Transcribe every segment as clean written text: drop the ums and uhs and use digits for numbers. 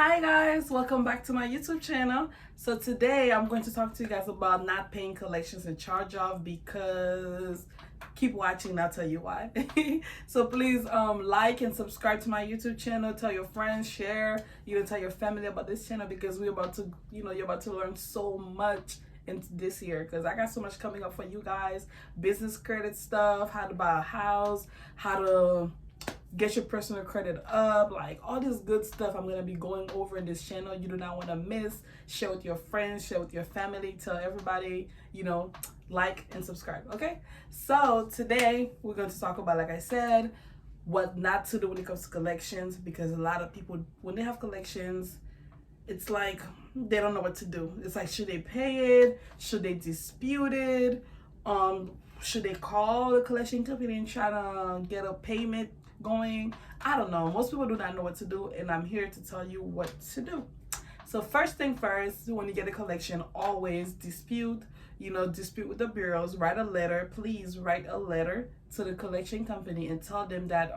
Hi guys, welcome back to my YouTube channel. So today I'm going to talk to you guys about not paying collections and charge off, because keep watching and I'll tell you why. So please like and subscribe to my YouTube channel, tell your friends, share, tell your family about this channel, because we're about to, you're about to learn so much in this year, because I got so much coming up for you guys. Business credit stuff, how to buy a house, how to get your personal credit up, like all this good stuff I'm gonna be going over in this channel. You do not want to miss. Share with your friends, share with your family, tell everybody, like and subscribe. Okay, so today we're going to talk about, like I said, what not to do when it comes to collections, because a lot of people, when they have collections, it's like they don't know what to do. It's like, should they pay it? Should they dispute it? Should they call the collection company and try to get a payment going? I don't know. Most people do not know what to do, and I'm here to tell you what to do. So first thing first, when you get a collection, always dispute. Dispute with the bureaus. Write a letter. Please write a letter to the collection company and tell them that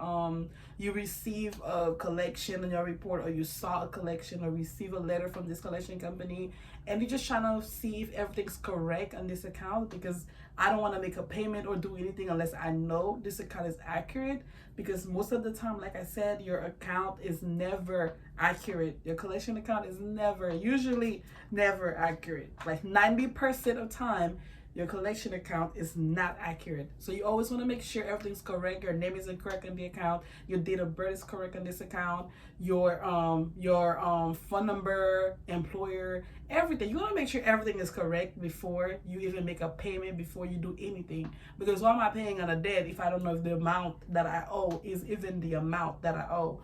you receive a collection in your report, or you saw a collection, or receive a letter from this collection company, and you're just trying to see if everything's correct on this account, because I don't want to make a payment or do anything unless I know this account is accurate, because most of the time, like I said, your account is never accurate. Your collection account is usually never accurate. Like 90% of time, your collection account is not accurate. So you always want to make sure everything's correct. Your name is correct on the account. Your date of birth is correct on this account. Your phone number, employer, everything. You want to make sure everything is correct before you even make a payment, before you do anything. Because why am I paying on a debt if I don't know if the amount that I owe is even the amount that I owe?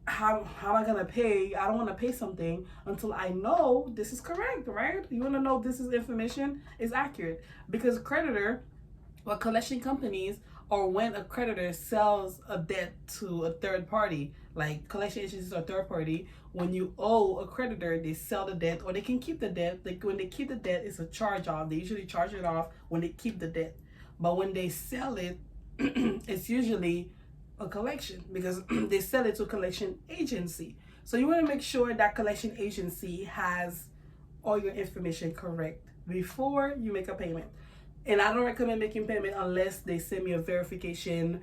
How am I gonna pay? I don't want to pay something until I know this is correct, right? You want to know this is information is accurate, because creditor or collection companies, or when a creditor sells a debt to a third party, like collection agencies or third party, when you owe a creditor, they sell the debt, or they can keep the debt. Like when they keep the debt, it's a charge off. They usually charge it off when they keep the debt, but when they sell it, it's usually a collection, because they sell it to a collection agency. So you want to make sure that collection agency has all your information correct before you make a payment. And I don't recommend making payment unless they send me a verification.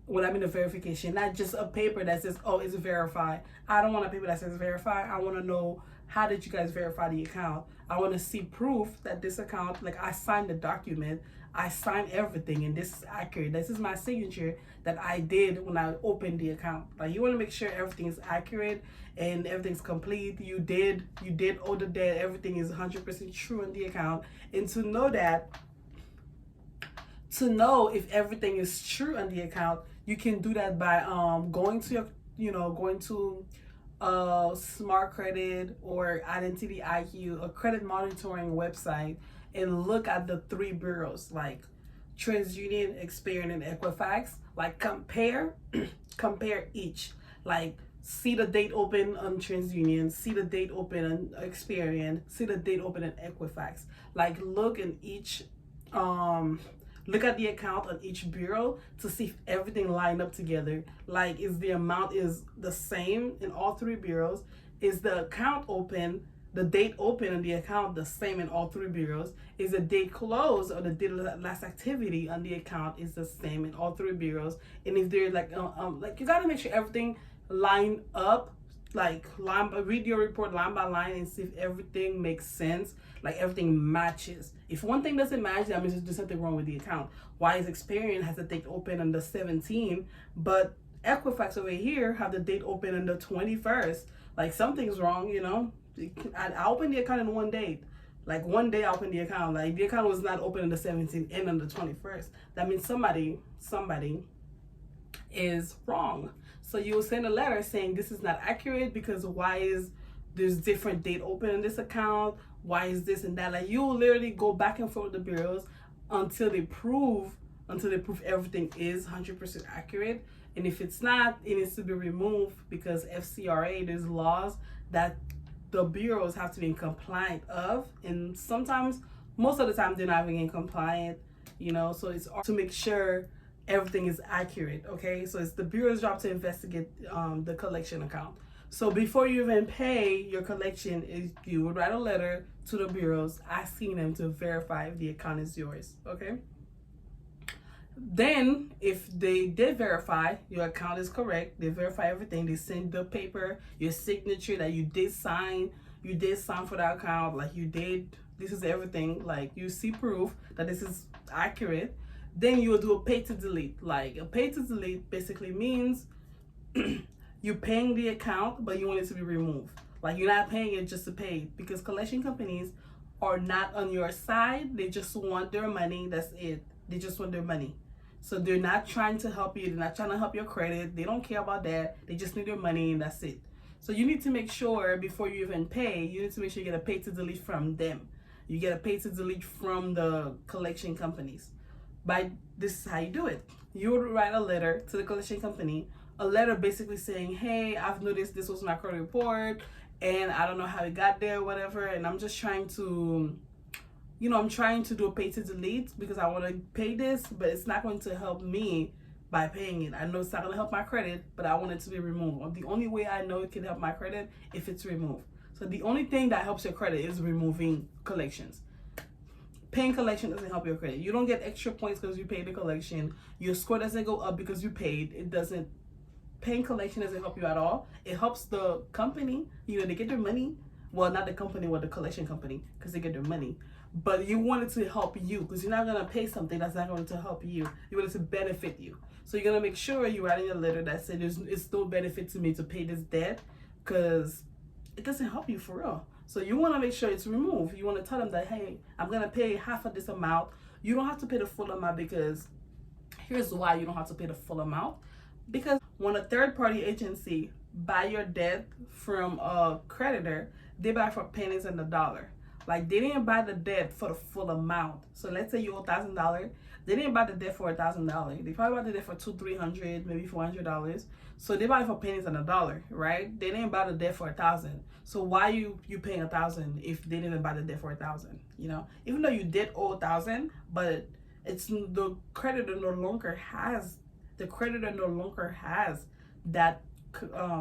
When I'm in a verification, not just a paper that says, oh, it's verified. I don't want a paper that says verified. I want to know, how did you guys verify the account? I want to see proof that this account, like I signed the document, I signed everything, and this is accurate. This is my signature that I did when I opened the account. Like, you want to make sure everything is accurate and everything's complete. You did owe the debt. Everything is 100% true in the account. And to know if everything is true on the account, you can do that by going to Smart Credit or Identity IQ, a credit monitoring website, and look at the three bureaus like TransUnion, Experian, and Equifax. Like compare each. Like see the date open on TransUnion, see the date open on Experian, see the date open on Equifax. Like look in each look at the account on each bureau to see if everything lined up together. Like, is the amount is the same in all three bureaus? Is the account open, the date open on the account the same in all three bureaus? Is the date closed, or the date of last activity on the account is the same in all three bureaus? And if they're like you gotta make sure everything line up, like read your report line by line and see if everything makes sense, like everything matches. If one thing doesn't match, that means there's something wrong with the account. Why is Experian has the date open on the 17th, but Equifax over here have the date open on the 21st? Like something's wrong, I opened the account in one date. Like one day I opened the account. Like the account was not open on the 17th and on the 21st. That means somebody is wrong. So you will send a letter saying this is not accurate, because why is there's different date open in this account? Why is this and that? Like you will literally go back and forth with the bureaus until they prove everything is 100% accurate. And if it's not, it needs to be removed, because FCRA, there's laws that the bureaus have to be in compliant of, and sometimes, most of the time, they're not even in compliant. So it's to make sure everything is accurate. Okay, so it's the bureau's job to investigate the collection account. So before you even pay your collection, you would write a letter to the bureaus asking them to verify if the account is yours. Okay. Then, if they did verify your account is correct, they verify everything. They send the paper, your signature that you did sign. You did sign for that account, like you did. This is everything. Like you see proof that this is accurate. Then you will do a pay to delete. Like a pay to delete basically means you're paying the account, but you want it to be removed. Like you're not paying it just to pay, because collection companies are not on your side. They just want their money. That's it. They just want their money. So they're not trying to help you. They're not trying to help your credit. They don't care about that. They just need your money and that's it. So you need to make sure before you even pay, you need to make sure you get a pay to delete from them. You get a pay to delete from the collection companies. This is how you do it. You would write a letter to the collection company, a letter basically saying, hey, I've noticed this was my credit report and I don't know how it got there, whatever, and I'm just trying to, I'm trying to do a pay to delete because I want to pay this, but it's not going to help me by paying it. I know it's not going to help my credit, but I want it to be removed. The only way I know it can help my credit if it's removed. So the only thing that helps your credit is removing collections. Paying collection doesn't help your credit. You don't get extra points because you paid the collection. Your score doesn't go up because you paid. It doesn't. Paying collection doesn't help you at all. It helps the company. They get their money. Well, not the company, but the collection company, because they get their money. But you want it to help you, because you're not going to pay something that's not going to help you. You want it to benefit you. So you're going to make sure you're writing a letter that says it's still benefit to me to pay this debt, because it doesn't help you for real. So you want to make sure it's removed. You want to tell them that, hey, I'm going to pay half of this amount. You don't have to pay the full amount, because here's why you don't have to pay the full amount. Because when a third-party agency buy your debt from a creditor, they buy for pennies on the dollar. Like, they didn't buy the debt for the full amount. So let's say you owe $1,000. They didn't buy the debt for $1,000. They probably bought the debt for $200, $300, maybe $400. So they buy it for pennies on the dollar, right? They didn't buy the debt for $1,000. So why you paying $1,000 if they didn't buy the debt for $1,000? Even though you did owe $1,000, but it's the creditor no longer has that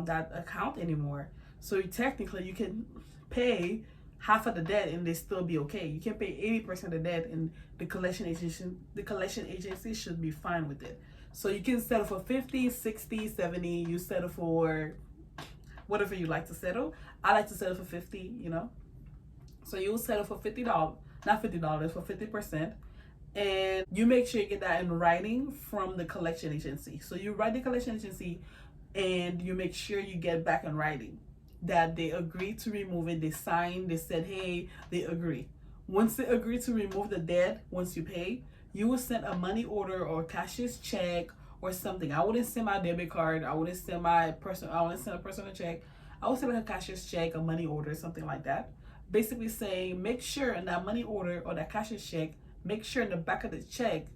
that account anymore. So technically, you can pay half of the debt and they still be okay. You can pay 80% of the debt, and the collection agency should be fine with it. So you can settle for 50, 60, 70. You settle for whatever you like to settle. I like to settle for 50. So you will settle for $50, not $50, for 50%. And you make sure you get that in writing from the collection agency. So you write the collection agency and you make sure you get back in writing that they agree to remove it. They signed, they said, hey, they agree. Once they agree to remove the debt, once you pay, you will send a money order or cashier's check or something. I wouldn't send my debit card. I wouldn't send a personal check. I would send like a cashier's check, a money order, something like that. Basically saying, make sure in that money order or that cashier's check, make sure in the back of the check,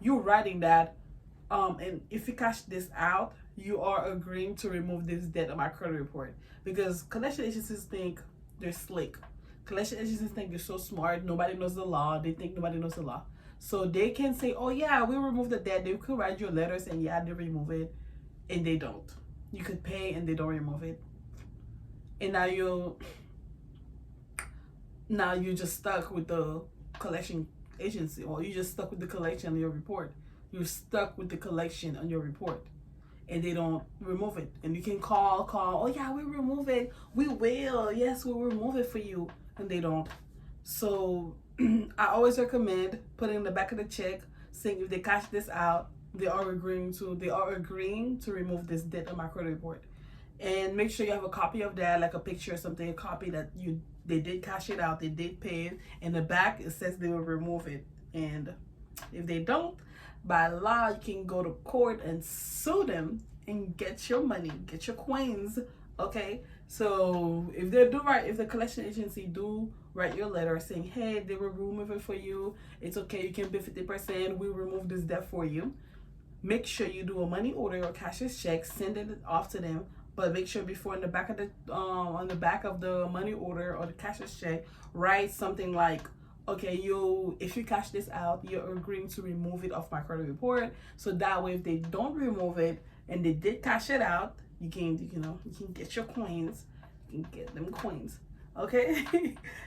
you're writing that, and if you cash this out, you are agreeing to remove this debt on my credit report. Because collection agencies think they're slick. Collection agencies think they're so smart. Nobody knows the law. They think nobody knows the law. So they can say, oh yeah, we remove the debt. They could write you a letter saying, yeah, they remove it. And they don't. You could pay and they don't remove it. And now you're just stuck with the collection agency, or you just stuck with the collection on your report. You're stuck with the collection on your report, and they don't remove it. And you can call, oh yeah, we remove it. We will. Yes, we'll remove it for you. And they don't. So I always recommend putting in the back of the check saying if they cash this out, they are agreeing to remove this debt on my credit report. And make sure you have a copy of that, like a picture or something, a copy that they did cash it out, they did pay it. In the back, it says they will remove it. And if they don't, by law, you can go to court and sue them and get your money, get your coins, okay? So if the collection agency do write your letter saying, hey, they will remove it for you, it's okay, you can pay 50%, we remove this debt for you. Make sure you do a money order or cashier's check, send it off to them. But make sure before on the back of the money order or the cashier's check, write something like, okay, if you cash this out, you're agreeing to remove it off my credit report. So that way, if they don't remove it and they did cash it out, you can get your coins. You can get them coins. Okay.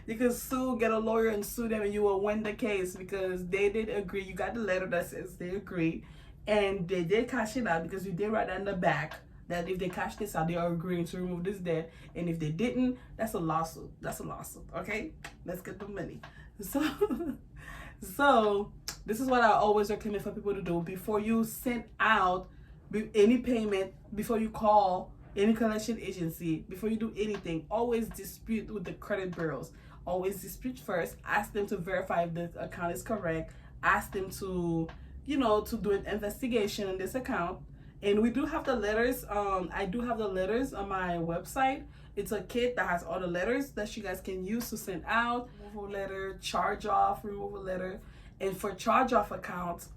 You can get a lawyer and sue them, and you will win the case because they did agree. You got the letter that says they agree, and they did cash it out because you did write on the back that if they cash this out, they are agreeing to remove this debt. And if they didn't, that's a lawsuit. Okay, let's get the money. So this is what I always recommend for people to do before you send out any payment, before you call any collection agency, before you do anything. Always dispute with the credit bureaus. Always dispute first. Ask them to verify if the account is correct. Ask them to do an investigation on this account. And we do have the letters. I do have the letters on my website. It's a kit that has all the letters that you guys can use to send out. Removal letter, charge off, removal letter. And for charge off accounts,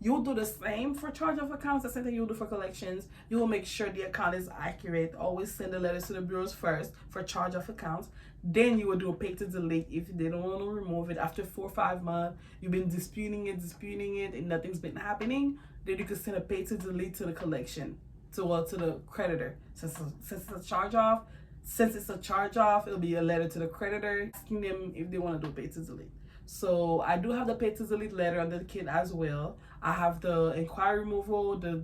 you'll do the same for charge off accounts. The same thing you'll do for collections. You will make sure the account is accurate. Always send the letters to the bureaus first for charge off accounts. Then you will do a pay to delete if they don't want to remove it. After 4 or 5 months, you've been disputing it, and nothing's been happening. Then you can send a pay to delete to the collection, to the creditor. Since it's a charge off, it'll be a letter to the creditor asking them if they want to do a pay to delete. So I do have the pay to delete letter under the kit as well. I have the inquiry removal, the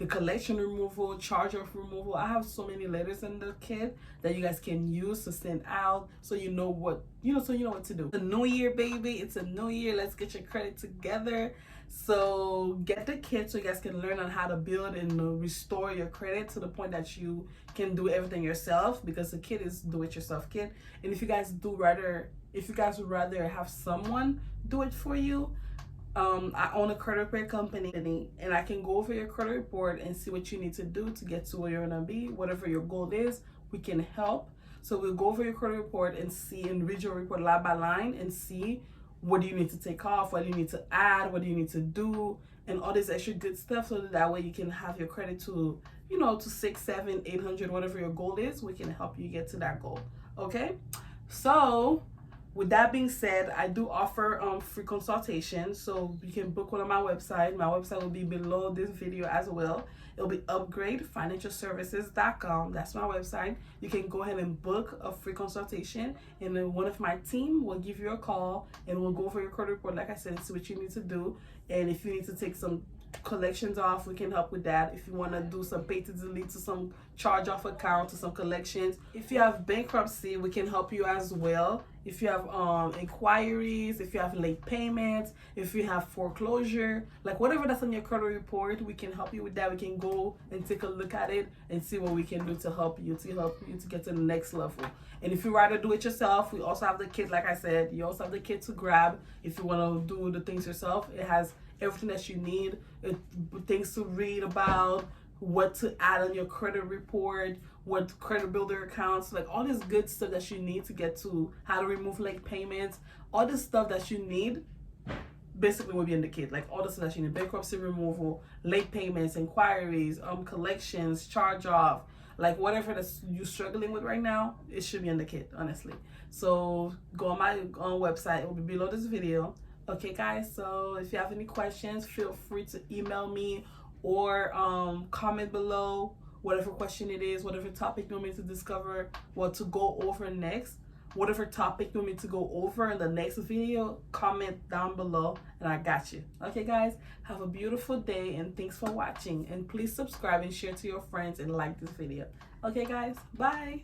collection removal, charge off removal. I have so many letters in the kit that you guys can use to send out, so you know what to do. It's a new year, baby. It's a new year. Let's get your credit together. So get the kit so you guys can learn on how to build and restore your credit to the point that you can do everything yourself, because the kit is do-it-yourself kit. And if you guys would rather have someone do it for you, I own a credit repair company, and I can go over your credit report and see what you need to do to get to where you're gonna be. Whatever your goal is, we can help. So we'll go over your credit report and read your report line by line and see what do you need to take off, what do you need to add, what do you need to do, and all this extra good stuff, so that way you can have your credit to 600, 700, 800, whatever your goal is. We can help you get to that goal. Okay, so with that being said, I do offer free consultation, so you can book one on my website. My website will be below this video as well. It'll be upgradefinancialservices.com. That's my website. You can go ahead and book a free consultation, and then one of my team will give you a call, and we'll go over your credit report, like I said, and see what you need to do. And if you need to take some collections off, we can help with that. If you want to do some pay to delete to some charge off account, to some collections, if you have bankruptcy, we can help you as well. If you have inquiries, if you have late payments, if you have foreclosure, like whatever that's on your credit report, we can help you with that. We can go and take a look at it and see what we can do to help you to get to the next level. And if you rather do it yourself, we also have the kit. Like I said, you also have the kit to grab if you want to do the things yourself. It has everything that you need, things to read about, what to add on your credit report, what credit builder accounts, like all this good stuff that you need to get to how to remove late payments. All this stuff that you need basically will be in the kit. Like all the stuff that you need: bankruptcy removal, late payments, inquiries, collections, charge off, like whatever that's you struggling with right now, it should be in the kit, honestly. So go on my website. It will be below this video. Okay guys, so if you have any questions, feel free to email me or comment below whatever question it is, whatever topic you want me to discover, what to go over next, whatever topic you want me to go over in the next video, comment down below and I got you. Okay guys, have a beautiful day and thanks for watching, and please subscribe and share to your friends and like this video. Okay guys, bye.